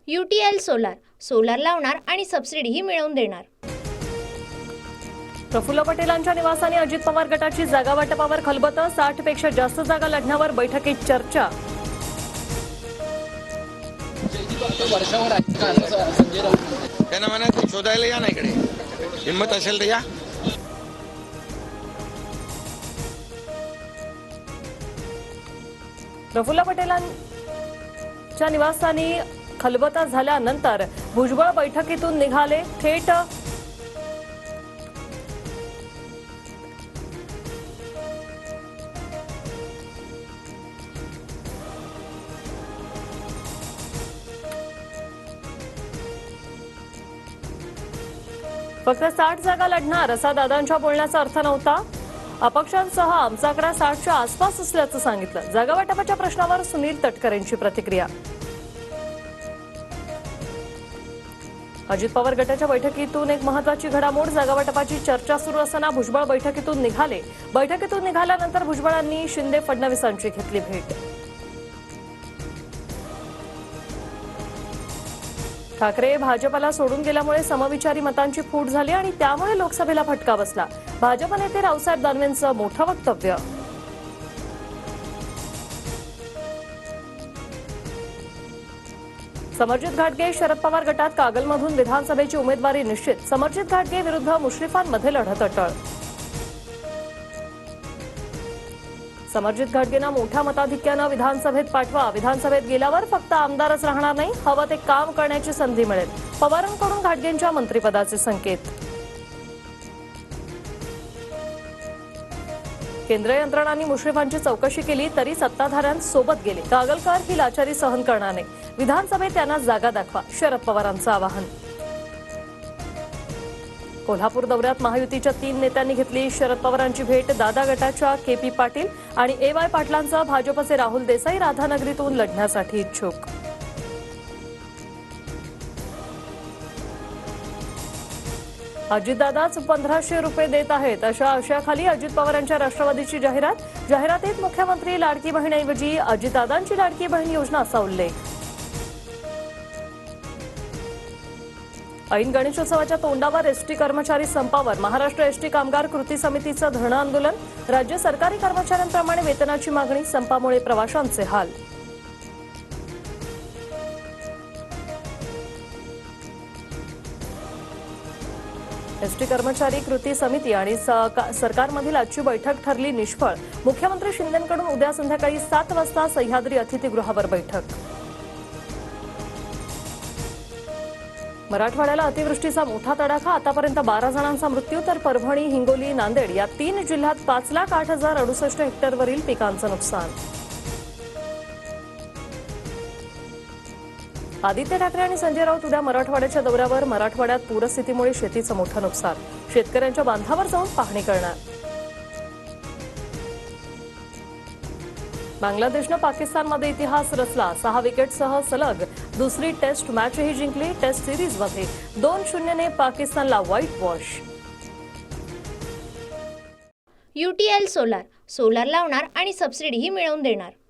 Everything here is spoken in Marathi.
UTL सोलार लावणार आणि सबसिडीही मिळवून देणार। प्रफुल्ल पटेलांच्या निवासाने अजित पवार गटाची जागा वाटपावर खलबत, 60 पेक्षा जास्त जागा लढण्यावर बैठकीत चर्चा। त्यांना म्हणा शोधायला या ना इकडे, हिंमत असेल तर या। प्रफुल्ल पटेलांच्या निवासाने खलबत झाल्यानंतर भुजबळ बैठकीतून निघाले थेट फक्त 60 जागा लढणार असा दादांच्या बोलण्याचा अर्थ नव्हता। अपक्षांसह आमचा आकडा 60च्या आसपास असल्याचं सांगितलं। जागा वाटपाच्या प्रश्नावर सुनील तटकरेंची प्रतिक्रिया। अजित पवार गटाच्या बैठकीतून एक महत्त्वाची घडामोड, जागा वाटपाची चर्चा सुरू असताना भुजबळ बैठकीतून निघाले। बैठकीतून निघाल्यानंतर भुजबळांनी शिंदे फडणवीसांची घेतली भेट। ठाकरे भाजपला सोडून गेल्यामुळे समविचारी मतांची फूट झाली आणि त्यामुळे लोकसभेला फटका बसला। भाजप नेते रावसाहेब दानवेंचं मोठं वक्तव्य। समरजित घाटगे शरद पवार गटात कागलमधून विधानसभेची उमेदवारी निश्चित। समरजित घाटगे विरुद्ध मुश्रीफांमध्ये लढत अटळ। समरजित घाटगेंना मोठ्या मताधिक्यानं विधानसभेत पाठवा। विधानसभेत गेल्यावर फक्त आमदारच राहणार नाही, हवं ते काम करण्याची संधी मिळेल। पवारांकडून घाटगेंच्या मंत्रिपदाचे संकेत। केंद्रीय यंत्रणांनी मुश्रीफांची चौकशी केली तरी सत्ताधाऱ्यांसोबत गेले। कागलकर ही लाचारी सहन करणार नाही, विधानसभेत त्यांना जागा दाखवा, शरद पवारांचं आवाहन। कोल्हापूर दौऱ्यात महायुतीच्या 3 नेत्यांनी घेतली शरद पवारांची भेट। दादा गटाच्या KP पाटील आणि AY पाटलांसह भाजपचे राहुल देसाई राधानगरीतून लढण्यासाठी इच्छुक। अजितदादाच 1500 रुपये देत आहेत अशा आशयाखाली अजित पवारांच्या राष्ट्रवादीची जाहिरात। जाहिरातीत मुख्यमंत्री लाडकी बहीणऐवजी अजितदादांची लाडकी बहीण योजना असा उल्लेख। ऐन गणेशोत्सवाच्या तोंडावर एसटी कर्मचारी संपावर। महाराष्ट्र एसटी कामगार कृती समितीचं धरणं आंदोलन। राज्य सरकारी कर्मचाऱ्यांप्रमाणे वेतनाची मागणी, संपामुळे प्रवाशांचे हाल। एसटी कर्मचारी कृती समिती आणि सरकारमधील आजची बैठक ठरली निष्फळ। मुख्यमंत्री शिंदेंकडून उद्या संध्याकाळी 7 वाजता सह्याद्री अतिथीगृहावर बैठक। मराठवाड्याला अतिवृष्टीचा मोठा तडाखा। आतापर्यंत 12 जणांचा मृत्यू तर परभणी, हिंगोली, नांदेड या 3 जिल्ह्यात 5,08,068 हेक्टरवरील पिकांचं नुकसान। आदित्य ठाकरे आणि संजय राऊत उद्या मराठवाड्याच्या दौऱ्यावर। मराठवाड्यात पूरस्थितीमुळे शेतीचं मोठं नुकसान, शेतकऱ्यांच्या बांधावर जाऊन पाहणी करणार। बांगलादेशनं पाकिस्तानमध्ये इतिहास रचला। 6 विकेटसह सलग दुसरी टेस्ट मॅचही जिंकली। टेस्ट सिरीजमध्ये 2-0 ने पाकिस्तानला व्हाईट वॉश। UTL सोलार लावणार आणि सबसिडीही मिळवून देणार।